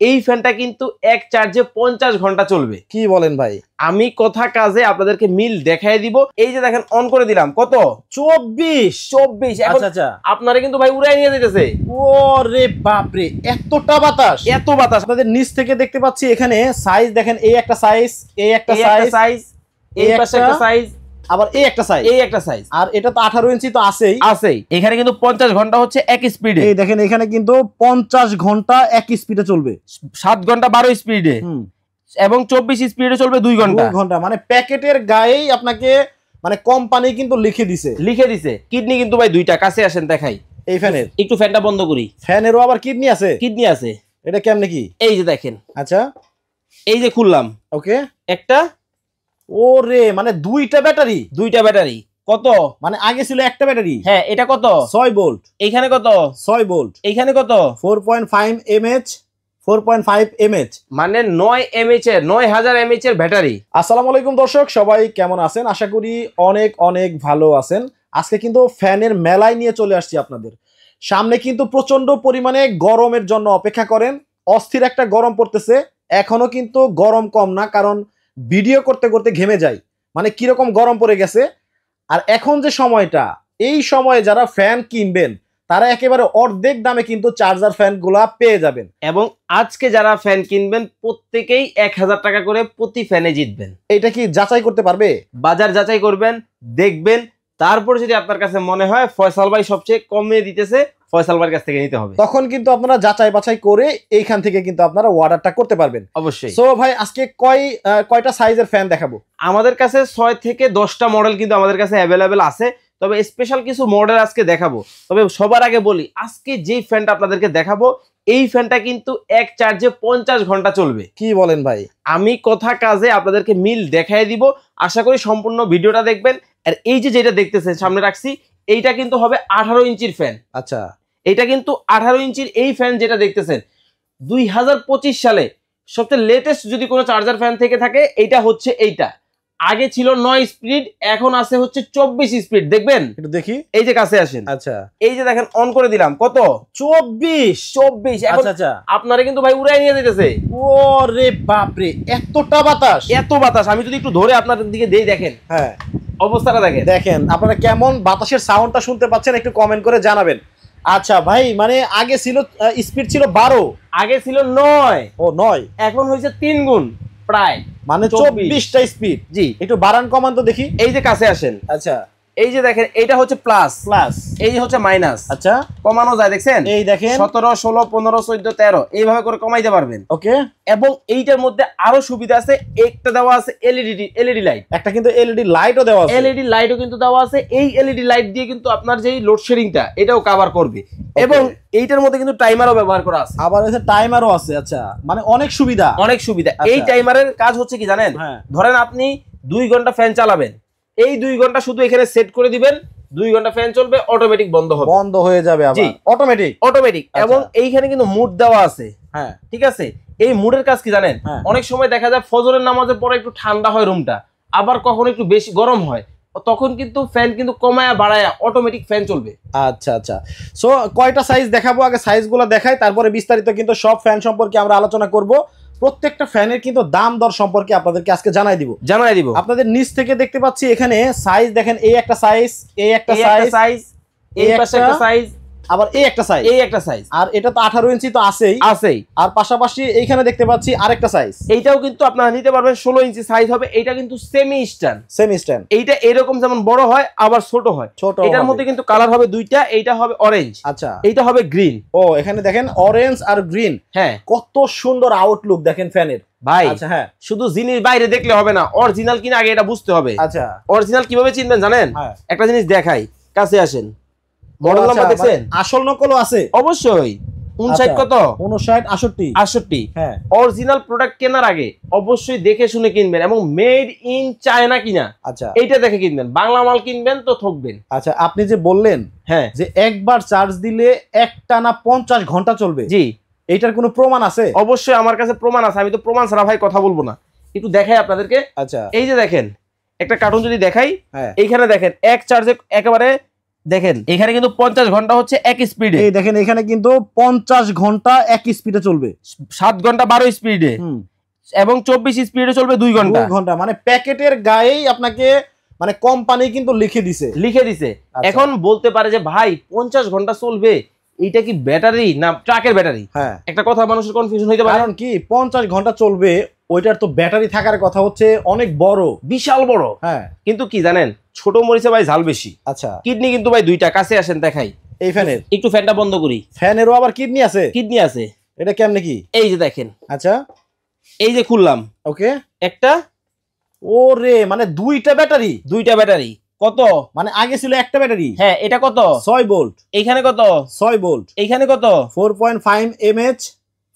এই ফ্যানটা কিন্তু এক চার্জে 50 ঘন্টা চলবে। কি বলেন ভাই? আমি কথা কাজে আপনাদেরকে মিল দেখাই দিব। এই যে দেখেন অন করে দিলাম, কত 24। আচ্ছা আচ্ছা, আপনারা কিন্তু ভাই উড়াই নিয়ে যেতেছে। ওরে বাপরে, এতটা বাতাস! এত বাতাস। আপনাদের নিচ থেকে দেখতে পাচ্ছি এখানে সাইজ দেখেন, এই একটা সাইজ, এই একটা সাইজ, এই পাশে একটা সাইজ, আবার এই একটা সাইজ, আর এটা তো 18 ইঞ্চি তো আছেই। এখানে কিন্তু 50 ঘন্টা হচ্ছে এক স্পিডে। এই দেখেন এখানে কিন্তু 50 ঘন্টা এক স্পিডে চলবে, 7 ঘন্টা 12 স্পিডে, এবং 24 স্পিডে চলবে 2 ঘন্টা। মানে প্যাকেটের গায়েই আপনাকে মানে কোম্পানি কিন্তু লিখে দিছে। কিডনি কিন্তু ভাই দুইটা, কাছে আসেন দেখাই। এই ফ্যানের একটু ফ্যানটা বন্ধ করি। ফ্যানেরও আবার কিডনি আছে। এটা কেমনে কি? এই যে দেখেন, আচ্ছা এই যে খুললাম, ওকে, একটা, ওরে মানে দুইটা ব্যাটারি। কত? মানে আগে ছিল একটা ব্যাটারি। হ্যাঁ, এটা কত? 6 ভোল্ট। এইখানে কত? 6 ভোল্ট। এইখানে কত? 4.5 mAh। 4.5 mAh মানে 9 mAh এর 9000 mAh এর ব্যাটারি। আসসালামু আলাইকুম দর্শক, সবাই কেমন আছেন? আশা করি অনেক অনেক ভালো আছেন। আজকে কিন্তু ফ্যানের মেলায় নিয়ে চলে আসছি আপনাদের সামনে। কিন্তু প্রচন্ড পরিমাণে গরমের জন্য অপেক্ষা করেন, অস্থির একটা গরম পড়তেছে। এখনো কিন্তু গরম কম না, কারণ ভিডিও করতে করতে ঘেমে যায়, মানে কিরকম গরম পড়ে গেছে। আর এখন যে সময়টা, এই সময়ে যারা ফ্যান কিনবেন তারা একেবারে অর্ধেক দামে কিন্তু চার্জার ফ্যান গুলা পেয়ে যাবেন। এবং আজকে যারা ফ্যান কিনবেন প্রত্যেকেই 1000 টাকা করে প্রতি ফ্যানে জিতবেন। এটা কি যাচাই করতে পারবে? বাজার যাচাই করবেন, দেখবেন, তারপর যদি আপনার কাছে মনে হয় ফয়সাল ভাই সবচেয়ে কমে দিতেছে, ফয়সাল ভাইয়ের কাছ থেকে নিতে হবে। তখন কিন্তু আপনারা যাচাই বাছাই করে এইখান থেকে কিন্তু আপনারা অর্ডারটা করতে পারবেন অবশ্যই। সো ভাই, আজকে কয়টা সাইজের ফ্যান দেখাবো? আমাদের কাছে 6 থেকে 10টা মডেল কিন্তু আমাদের কাছে অ্যাভেলেবেল আছে, তবে স্পেশাল কিছু মডেল আজকে দেখাবো। তবে সবার আগে বলি, আজকে যেই ফ্যানটা আপনাদেরকে দেখাবো এই ফ্যানটা কিন্তু এক চার্জে 50 ঘন্টা চলবে। কি বলেন ভাই? আমি কথা কাজে আপনাদেরকে মিল দেখাই দিব। আশা করি সম্পূর্ণ ভিডিওটা দেখবেন। আর এই যে যেটা দেখতেছেন সামনে রাখছি, এইটা কিন্তু হবে 18 ইঞ্চির ফ্যান। আচ্ছা, এটা কিন্তু 18 ইঞ্চির এই ফ্যান যেটা দেখতেছেন 2025 সালে সবচেয়ে লেটেস্ট যদি কোনো চার্জার ফ্যান থেকে থাকে এইটা হচ্ছে এইটা। আগে ছিল 9 স্পিড, এখন আছে হচ্ছে 24 স্পিড। দেখবেন, একটু দেখি। এই যে কাছে আসেন। আচ্ছা, এই যে দেখেন অন করে দিলাম, কত 24। আচ্ছা আচ্ছা, আপনারা কিন্তু ভাই উড়াই নিয়ে যেতেছে। ওরে বাপরে, এতটা বাতাস! আমি যদি একটু ধরে আপনাদের দিকে দেই, দেখেন হ্যাঁ অবস্থাটা দেখেন আপনারা কেমন বাতাসের সাউন্ডটা শুনতে পাচ্ছেন, একটু কমেন্ট করে জানাবেন। আচ্ছা ভাই, মানে আগে ছিল স্পিড ছিল 12, আগে ছিল 9, ও 9, এখন হয়েছে 3 গুণ প্রায়, মানে 24টা স্পিড। জি, একটু বাড়ান কমান তো দেখি। এই যে কাছে আসেন। আচ্ছা, এই যে দেখেন, এইটা হচ্ছে প্লাস, এই যে হচ্ছে মাইনাস। আচ্ছা, কমানো যায়, দেখছেন? এই দেখেন 17, 16, 15, 14, 13 এইভাবে করে কমাইতে পারবেন। ওকে। এবং এইটার মধ্যে আরো সুবিধা আছে, একটা দেওয়া আছে এলইডি লাইট, একটা কিন্তু এলইডি লাইটও দেওয়া আছে। এলইডি লাইটও কিন্তু দেওয়া আছে। এই এলইডি লাইট দিয়ে কিন্তু আপনার যেই লোডশেডিংটা এটাও কভার করবে। এবং এইটার মধ্যে কিন্তু টাইমারও ব্যবহার করা আছে। আবার এসে টাইমারও আছে। আচ্ছা, মানে অনেক সুবিধা। এই টাইমারের কাজ হচ্ছে কি জানেন? ধরেন আপনি 2 ঘন্টা ফ্যান চালাবেন, এই 2 ঘন্টা শুধু এখানে সেট করে দিবেন, 2 ঘন্টা ফ্যান চলবে, অটোমেটিক বন্ধ হয়ে যাবে আবার। অটোমেটিক। এবং এইখানে কিন্তু মুড দেওয়া আছে। হ্যাঁ, ঠিক আছে। এই মুডের কাজ কি জানেন? অনেক সময় দেখা যায় ফজরের নামাজের পরে একটু ঠান্ডা হয় রুমটা, আবার কখনো একটু বেশি গরম হয়, তখন কিন্তু ফ্যান কিন্তু কমায়া বাড়ায়া অটোমেটিক ফ্যান চলবে। আচ্ছা আচ্ছা, সো কয়টা সাইজ দেখাবো? আগে সাইজগুলো দেখাই, তারপরে বিস্তারিত কিন্তু সব ফ্যান সম্পর্কে আমরা আলোচনা করব। প্রত্যেকটা ফ্যানের কিন্তু দাম দর সম্পর্কে আপনাদেরকে আজকে জানাই দিব। আপনাদের নিচ থেকে দেখতে পাচ্ছি এখানে সাইজ দেখেন, এই একটা সাইজ, এই একটা সাইজ, এই পাশে একটা সাইজ, আবার এই একটা সাইজ, আর এটা তো 18 ইঞ্চি তো আছেই। আর পাশাপাশি এইখানে দেখতে পাচ্ছি আরেকটা সাইজ, এইটাও কিন্তু আপনারা নিতে পারবেন, 16 ইঞ্চি সাইজ হবে। এটা কিন্তু সেমি স্ট্যান্ড। এইটা এরকম যেমন বড় হয় আবার ছোট হয়। এটার মধ্যে কিন্তু কালার হবে দুইটা, এইটা হবে অরেঞ্জ, আচ্ছা, এইটা হবে গ্রিন। ও এখানে দেখেন অরেঞ্জ আর গ্রিন। হ্যাঁ, কত সুন্দর আউটলুক দেখেন ফ্যানের ভাই। আচ্ছা, হ্যাঁ, শুধু জিনিস বাইরে দেখলে হবে না, অরিজিনাল কিনা আগে এটা বুঝতে হবে। আচ্ছা, অরিজিনাল কিভাবে চিনবেন জানেন? একটা জিনিস দেখাই, কাছে আসেন। মডেল নাম্বার দেখছেন? আসল নকলও আছে অবশ্যই। 59 কত? 59, 68। হ্যাঁ, অরিজিনাল প্রোডাক্ট কেনার আগে অবশ্যই দেখে শুনে কিনবেন, এবং মেড ইন চায়না কিনা, আচ্ছা, এইটা দেখে কিনবেন। বাংলা মাল কিনবেন তো ঠকবেন। আচ্ছা, আপনি যে বললেন হ্যাঁ যে একবার চার্জ দিলে একটানা 50 ঘন্টা চলবে, জি, এইটার কোনো প্রমাণ আছে? অবশ্যই আমার কাছে প্রমাণ আছে। আমি তো প্রমাণ ছাড়া ভাই কথা বলবো না। একটু দেখাই আপনাদেরকে। আচ্ছা, এই যে দেখেন, একটা কার্টুন যদি দেখাই, হ্যাঁ, এইখানে দেখেন এক চার্জে একেবারে দেখেন এখানে কিন্তু 50 ঘন্টা হচ্ছে এক স্পিডে। এই দেখেন এখানে কিন্তু 50 ঘন্টা এক স্পিডে চলবে, 7 ঘন্টা 12 স্পিডে এবং 24 স্পিডে চলবে 2 ঘন্টা। 2 ঘন্টা মানে প্যাকেটের গায়েই আপনাকে মানে কোম্পানি কিন্তু লিখে দিছে। এখন বলতে পারে যে ভাই 50 ঘন্টা চলবে, এইটা কি ব্যাটারি না ট্রাকের ব্যাটারি? হ্যাঁ, একটা কথা মানুষের কনফিউশন হইতে পারে, কারণ কি 50 ঘন্টা চলবে, ওইটার তো ব্যাটারি থাকার কথা হচ্ছে অনেক বড়, বিশাল বড়। হ্যাঁ, কিন্তু কি জানেন, ছোট মরিচে ভাই ঝাল বেশি। আচ্ছা, কিডনি কিন্তু ভাই দুইটা, কাছে আসেন দেখাই। এই ফ্যানের একটু ফ্যানটা বন্ধ করি। ফ্যানেরও আবার কিডনি আছে? কিডনি আছে। এটা কেমনে কি? এই যে দেখেন, আচ্ছা, এই যে খুললাম, ওকে, একটা, ওরে মানে দুইটা ব্যাটারি। কত? মানে আগে ছিল একটা ব্যাটারি। হ্যাঁ, এটা কত? 6 ভোল্ট। এইখানে কত? 6 ভোল্ট। এইখানে কত? 4.5 mAh।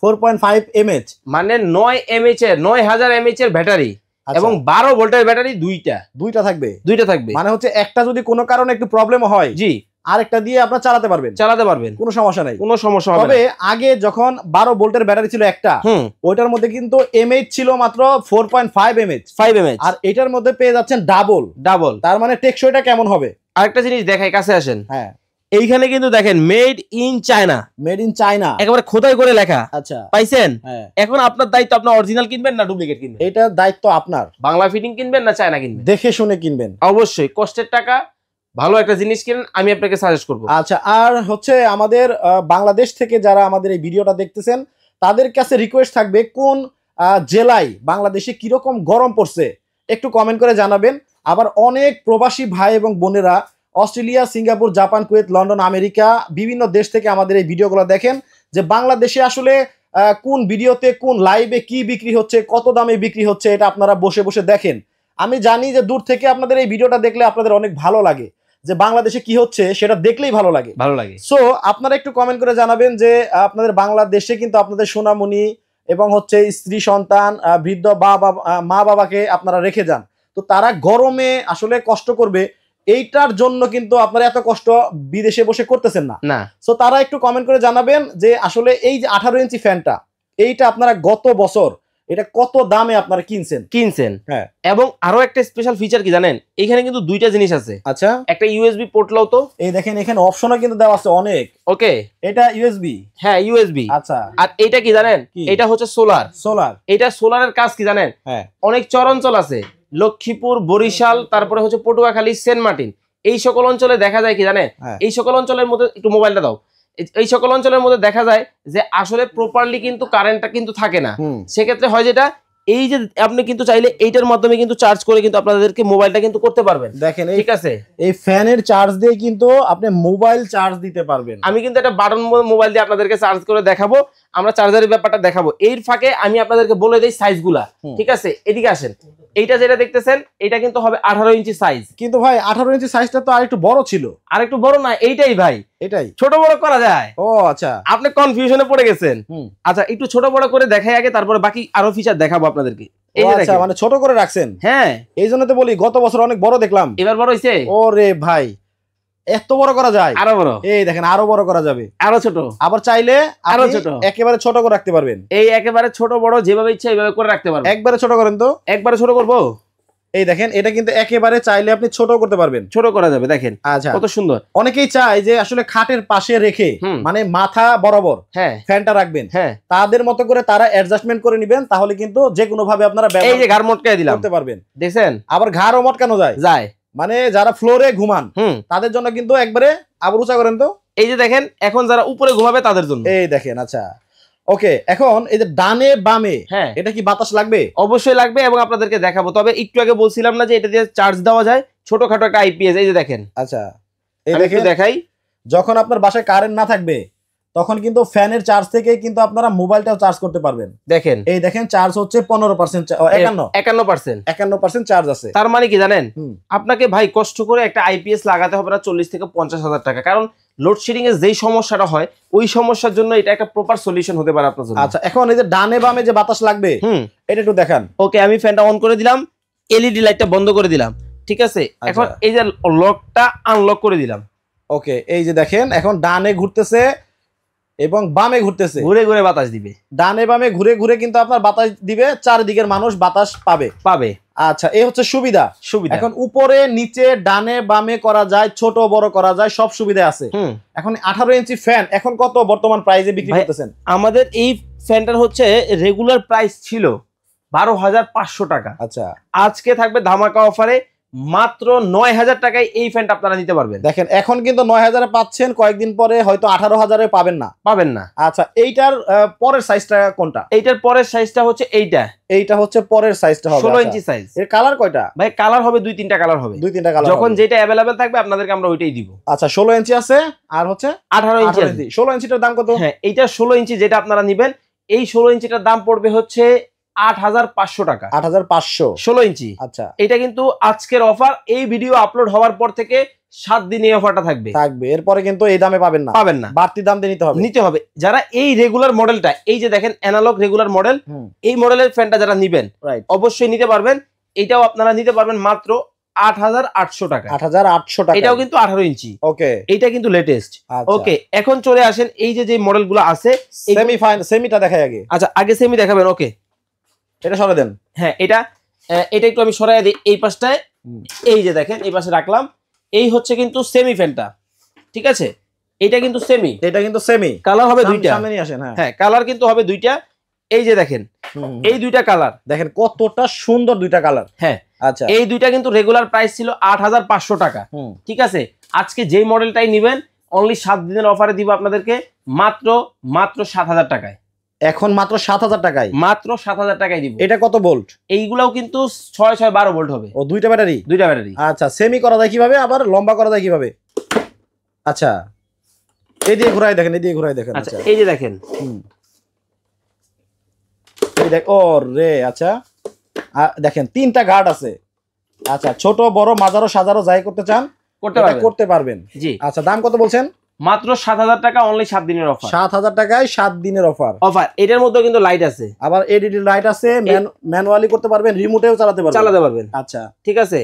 4.5 mAh মানে 9 mAh এর 9000 mAh এর ব্যাটারি এবং 12 ভোল্টের ব্যাটারি দুইটা থাকবে। মানে হচ্ছে একটা যদি কোনো কারণে একটু প্রবলেম হয়, জি, আরেকটা দিয়ে আপনারা চালাতে পারবেন, কোনো সমস্যা নাই, কোনো সমস্যা হবে না। তবে আগে যখন 12 ভোল্টের ব্যাটারি ছিল একটা, ওইটার মধ্যে কিন্তু এমএইচ ছিল মাত্র 4.5 mAh, 5 mAh, আর এটার মধ্যে পেয়ে যাচ্ছেন ডাবল। তার মানে টেকসইটা কেমন হবে? আরেকটা জিনিস দেখাই, কাছে আসেন। হ্যাঁ, এইখানে কিন্তু দেখেন মেড ইন চায়না, একেবারে খোদাই করে লেখা। আচ্ছা, পাইছেন? হ্যাঁ। এখন আপনার দায়িত্ব, আপনার অরিজিনাল কিনবেন না ডুপ্লিকেট কিনবেন, এটা দায়িত্ব আপনার। বাংলা ফিটিং কিনবেন না চায়না কিনবেন, দেখে শুনে কিনবেন। অবশ্যই কষ্টের টাকা, ভালো একটা জিনিস কিনেন, আমি আপনাকে সাজেস্ট করব। আচ্ছা, আর হচ্ছে আমাদের বাংলাদেশ থেকে যারা আমাদের এই ভিডিওটা দেখতেছেন, তাদের কাছে রিকোয়েস্ট থাকবে কোন জেলায় বাংলাদেশে কিরকম গরম পড়ছে একটু কমেন্ট করে জানাবেন। আবার অনেক প্রবাসী ভাই এবং বোনেরা Australia, Singapore, Japan, Kuwait, London, America বিভিন্ন দেশ থেকে আমাদের এই ভিডিওগুলো দেখেন, যে বাংলাদেশে আসলে কোন ভিডিওতে কোন লাইভে কি বিক্রি হচ্ছে, কত দামে বিক্রি হচ্ছে, এটা আপনারা বসে বসে দেখেন। আমি জানি যে দূর থেকে আপনাদের এই ভিডিওটা দেখলে আপনাদের অনেক ভালো লাগে, যে বাংলাদেশে কি হচ্ছে সেটা দেখলেই ভালো লাগে। সো আপনারা একটু কমেন্ট করে জানাবেন যে আপনাদের বাংলাদেশে কিন্তু আপনাদের সোনামণি এবং হচ্ছে স্ত্রী সন্তান, বৃদ্ধ মা বাবাকে আপনারা রেখে যান, তো তারা গরমে আসলে কষ্ট করবে, এইটার জন্য কিন্তু আপনারা এত কষ্ট বিদেশে বসে করতেছেন না। সো তারা একটু কমেন্ট করে জানাবেন যে আসলে এই যে 18 ইঞ্চি ফ্যানটা, এইটা আপনারা গত বছর এটা কত দামে আপনারা কিনছেন। হ্যাঁ, এবং আরো একটা স্পেশাল ফিচার কি জানেন, এখানে কিন্তু দুইটা জিনিস আছে। আচ্ছা, একটা ইউএসবি পোর্ট লাও তো, এই দেখেন এখানে অপশনও কিন্তু দেওয়া আছে অনেক। ওকে, এটা ইউএসবি? হ্যাঁ, ইউএসবি। আচ্ছা, আর এটা কি জানেন, এটা হচ্ছে সোলার। এটা সোলারের কাজ কি জানেন, হ্যাঁ, অনেক চরাঞ্চল আছে, লক্ষ্মীপুর, বরিশাল, তারপরে হচ্ছে পটুয়াখালী, সেন্ট মার্টিন, এই সকল অঞ্চলে দেখা যায় কি জানেন, এই সকল অঞ্চলের মধ্যে, একটু মোবাইলটা দাও, এই সকল অঞ্চলের মধ্যে দেখা যায় যে আসলে প্রপারলি কিন্তু কারেন্টটা কিন্তু থাকে না। সেক্ষেত্রে হয় যেটা, এই যে আপনি কিন্তু চাইলে এইটার মাধ্যমে কিন্তু চার্জ করে কিন্তু আপনাদেরকে মোবাইলটা কিন্তু করতে পারবেন। দেখেন, ঠিক আছে, এই ফ্যানের চার্জ দিয়ে কিন্তু আপনি মোবাইল চার্জ দিতে পারবেন। আমি কিন্তু একটা বাটন মোবাইল দিয়ে আপনাদেরকে চার্জ করে দেখাবো, আমরা চার্জারের ব্যাপারটা দেখাবো। এর ফাঁকে আমি আপনাদেরকে বলে দেই সাইজগুলা। ঠিক আছে, এদিকে আসেন। এইটা যেটা দেখতেছেন এটা কিন্তু হবে 18 ইঞ্চি সাইজ। কিন্তু ভাই 18 ইঞ্চি সাইজটা তো আরেকটু বড় ছিল। আরেকটু বড় না, এইটাই ভাই, এটাই ছোট বড় করা যায়। ও আচ্ছা, আপনি কনফিউশনে পড়ে গেছেন। আচ্ছা, একটু ছোট বড় করে দেখাই আগে, তারপরে বাকি আরো ফিচার দেখাবো আপনাদেরকে। এই যে দেখেন, মানে ছোট করে রাখছেন। হ্যাঁ, এই জন্য তো বলি গত বছর অনেক বড় দেখলাম, এবার বড় হইছে। ওরে ভাই, এত বড় করা যায়? আরো বড়, এই দেখেন আরো বড় করা যাবে, আরো ছোট, আবার চাইলে আরো ছোট, একেবারে ছোট করে রাখতে পারবেন। এই একেবারে ছোট বড় যেভাবে ইচ্ছা এইভাবে করে রাখতে পারবেন। একবারে ছোট করেন তো, একবারে ছোট করবো। এই দেখেন, এটা কিন্তু একেবারে চাইলে আপনি ছোট করতে পারবেন, ছোট করা যাবে। দেখেন আচ্ছা, কত সুন্দর। অনেকেই চায় যে আসলে খাটের পাশে রেখে মানে মাথা বরাবর ফ্যানটা রাখবেন, তাদের মতো করে তারা অ্যাডজাস্টমেন্ট করে নেবেন, তাহলে কিন্তু যে কোনো ভাবে আপনারা এই যে ঘাড় মটকায় দিলাম করতে পারবেন। দেখছেন, আবার ঘাড়ও মটকানো যায়, মানে যারা ফ্লোরে ঘুমান তাদের জন্য কিন্তু একবারে। আবার উঁচা করেন তো, এই যে দেখেন, এখন যারা উপরে ঘুমাবে তাদের জন্য। এই দেখেন, আচ্ছা ওকে। এখন এই যে ডানে বামে, এটা কি বাতাস লাগবে? অবশ্যই লাগবে, এবং আপনাদেরকে দেখাবো। তবে একটু আগে বলছিলাম না যে এটা দিয়ে চার্জ দেওয়া যায়, ছোটখাটো একটা আইপিএস। এই যে দেখেন, আচ্ছা এই দেখেন, দেখাই, যখন আপনার বাসায় কারেন্ট না থাকবে তখন কিন্তু ফ্যানের চার্জ থেকে কিন্তু আপনারা মোবাইলটাও চার্জ করতে পারবেন। দেখেন, এই দেখেন চার্জ হচ্ছে 15%, 51% চার্জ আছে। তার মানে কি জানেন, আপনাকে ভাই কষ্ট করে একটা আইপিএস লাগাতে হবে না 40 থেকে 50,000 টাকা, কারণ লোডশেডিং এর যেই সমস্যাটা হয় ওই সমস্যার জন্য এটা একটা প্রপার সলিউশন হতে পারে আপনার জন্য। আচ্ছা, এখন এই যে ডানে বামে যে বাতাস লাগবে, এটা একটু দেখান। ওকে, আমি ফ্যানটা অন করে দিলাম, এলইডি লাইটটা বন্ধ করে দিলাম। ঠিক আছে, এখন এই যে লকটা আনলক করে দিলাম। ওকে, এই যে দেখেন, এখন ডানে ঘুরতেছে এবং বামে ঘুরতেছে, ঘুরে ঘুরে বাতাস দিবে। ডানে বামে ঘুরে ঘুরে কিন্তু আপনার বাতাস দিবে, চারদিকের মানুষ বাতাস পাবে। আচ্ছা, এই হচ্ছে সুবিধা। এখন উপরে নিচে ডানে বামে করা যায়, ছোট বড় করা যায়, সব সুবিধা আছে। এখন 18 ইঞ্চি ফ্যান এখন কত বর্তমান প্রাইসে বিক্রি করতেছেন? আমাদের এই ফ্যানটার হচ্ছে রেগুলার প্রাইস ছিল 12,500 টাকা। আচ্ছা, আজকে থাকবে ধামাকা অফারে মাত্র 9,000 টাকায় এই ফ্যানটা আপনারা নিতে পারবেন। দেখেন এখন কিন্তু 9,000-এ পাচ্ছেন, কয়েকদিন পরে হয়তো 18,000-এ পাবেন না। আচ্ছা, এইটার পরের সাইজটা কোনটা? এইটার পরের সাইজটা হচ্ছে এইটা হচ্ছে পরের সাইজটা হবে 16 ইঞ্চি সাইজ। এর কালার কয়টা ভাই? কালার হবে 2-3টা কালার হবে। 2-3টা কালার, যখন যেটা अवेलेबल থাকবে আপনাদেরকে আমরা ওইটাই দিব। আচ্ছা, 16 ইঞ্চি আছে আর হচ্ছে 18 ইঞ্চি। 16 ইঞ্চিটার দাম কত? হ্যাঁ, এইটা 16 ইঞ্চি যেটা আপনারা নেবেন, এই 16 ইঞ্চিটার দাম পড়বে হচ্ছে 8,500 টাকা। 8,500 16 ইঞ্চি। আচ্ছা, এটা কিন্তু আজকের অফার। এই ভিডিও আপলোড হওয়ার পর থেকে 7 দিন এই অফারটা থাকবে। এরপরে কিন্তু এই দামে পাবেন না, বাড়তি দাম দিয়ে নিতে হবে। যারা এই রেগুলার মডেলটা, এই যে দেখেন অ্যানালগ রেগুলার মডেল, এই মডেলের ফ্যানটা যারা নিবেন অবশ্যই নিতে পারবেন। এটাও আপনারা নিতে পারবেন মাত্র 8,800 টাকা। 8,800 টাকা। এটাও কিন্তু 18 ইঞ্চি। ওকে, এটা কিন্তু লেটেস্ট। ওকে, এখন চলে আসেন এই যে মডেলগুলো আছে। সেমিটা দেখাই আগে। আচ্ছা, আগে সেমি দেখাবেন। ওকে, এটা সরে দেন। হ্যাঁ, এটা একটু আমি সরাই দিই এই পাশটায়। এই যে দেখেন এই পাশে রাখলাম। এই হচ্ছে কিন্তু সেমি ফ্যানটা, ঠিক আছে? এটা কিন্তু সেমি। কালার হবে দুইটা। সামনে নিয়ে আসেন। হ্যাঁ, কালার কিন্তু হবে দুইটা। এই যে দেখেন এই দুইটা কালার, দেখেন কতটা সুন্দর দুইটা কালার। হ্যাঁ, আচ্ছা, এই দুইটা কিন্তু রেগুলার প্রাইস ছিল 8,500 টাকা। ঠিক আছে, আজকে যেই মডেলটাই নিবেন অনলি 7 দিনের অফারে দিব আপনাদেরকে মাত্র 7,000 টাকায়। এখন মাত্র 7,000 টাকায়, মাত্র 7,000 টাকায় দিব। এটা কত ভোল্ট? এইগুলাও কিন্তু 6-6-12 ভোল্ট হবে। ও, দুইটা ব্যাটারি। আচ্ছা, সেমি করা যায় কিভাবে, আবার লম্বা করা যায় কিভাবে? আচ্ছা, এই দিয়ে ঘুরাই দেখেন। আচ্ছা, এই যে দেখেন, এই দেখ। ও রে, আচ্ছা দেখেন 3টা গার্ড আছে। আচ্ছা, ছোট বড় মাঝারো সাজারো যাই করতে পারবেন। জি। আচ্ছা, দাম কত বলছেন? মাত্র 7,000 টাকা, অনলি 7 দিনের অফার। 7,000 টাকায় 7 দিনের অফার। এটার মধ্যে কিন্তু লাইট আছে, আবার এলইডি লাইট আছে, ম্যানুয়ালি করতে পারবেন, রিমোটেও চালাতে পারবেন। আচ্ছা, ঠিক আছে।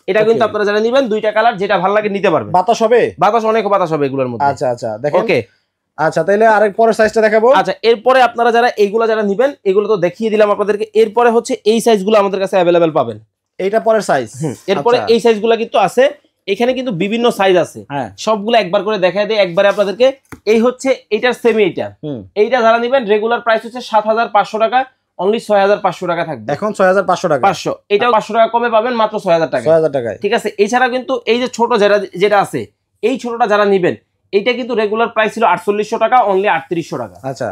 এটা কিন্তু আপনারা যারা নেবেন দুইটা কালার, যেটা ভালো লাগে নিতে পারবেন। বাতাস হবে? অনেক বাতাস হবে এগুলোর মধ্যে। আচ্ছা, দেখেন। ওকে, আচ্ছা, তাহলে আরেক পরের সাইজটা দেখাবো। আচ্ছা, এরপরে আপনারা যারা এইগুলা যারা নেবেন, এগুলো তো দেখিয়ে দিলাম আপনাদেরকে। এরপরে হচ্ছে এই সাইজগুলো আমাদের কাছে अवेलेबल পাবেন। এইটা পরের সাইজ। এরপরে এই সাইজগুলো কিন্তু আছে। এখানে কিন্তু বিভিন্ন সাইজ আছে, সবগুলো একবার করে দেখায় দেয় একবারে আপনাদেরকে। এই হচ্ছে এইটার সেমি। এইটা যারা নেবেন রেগুলার প্রাইস হচ্ছে 7,500 টাকা, অনলি 6,500 টাকা থাকবে। এখন 6,500 টাকা। 500, এটাও 500 টাকা কমে পাবেন মাত্র 6,000 টাকা। 6,000 টাকায়। ঠিক আছে। এছাড়া কিন্তু এই যে ছোট যেটা আছে, এই ছোটটা যারা নেবেন, এইটা কিন্তু রেগুলার প্রাইস ছিল 4,800 টাকা, অনলি 3,800 টাকা। আচ্ছা,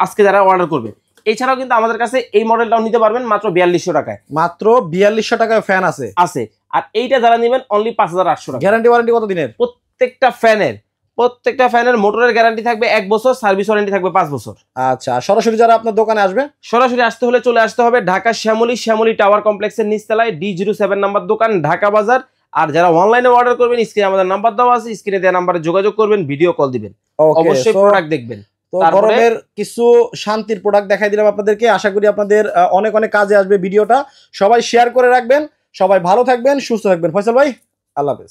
আজকে যারা অর্ডার করবে। এছাড়াও কিন্তু আমাদের কাছে এই মডেলটাও নিতে পারবেন মাত্র 4,200 টাকায়। মাত্র 4,200 টাকায় ফ্যান আছে। আর এইটা যারা নেবেন অনলি 5,800 টাকা। গ্যারান্টি ওয়ারেন্টি কত দিনের? প্রত্যেকটা ফ্যানের মোটরের গ্যারান্টি থাকবে 1 বছর, সার্ভিস ওয়ারেন্টি থাকবে 5 বছর। আচ্ছা, সরাসরি যারা আপনার দোকানে আসবে, সরাসরি আসতে হলে চলে আসতে হবে ঢাকা শ্যামলী টাওয়ার কমপ্লেক্সের নিচতলায় D07 নাম্বার দোকান, ঢাকা বাজার। আর যারা অনলাইনে অর্ডার করবেন, স্ক্রিনে আমাদের নাম্বার দেওয়া আছে, স্ক্রিনে দেওয়া নাম্বারে যোগাযোগ করবেন, ভিডিও কল দিবেন, অবশ্যই প্রোডাক্ট দেখবেন। তো গরমের কিছু শান্তির প্রোডাক্ট দেখাই দিলাম আপনাদেরকে। আশা করি আপনাদের অনেক কাজে আসবে ভিডিওটা। সবাই শেয়ার করে রাখবেন। সবাই ভালো থাকবেন, সুস্থ থাকবেন। ফয়সাল ভাই, আল্লাহ হাফেজ।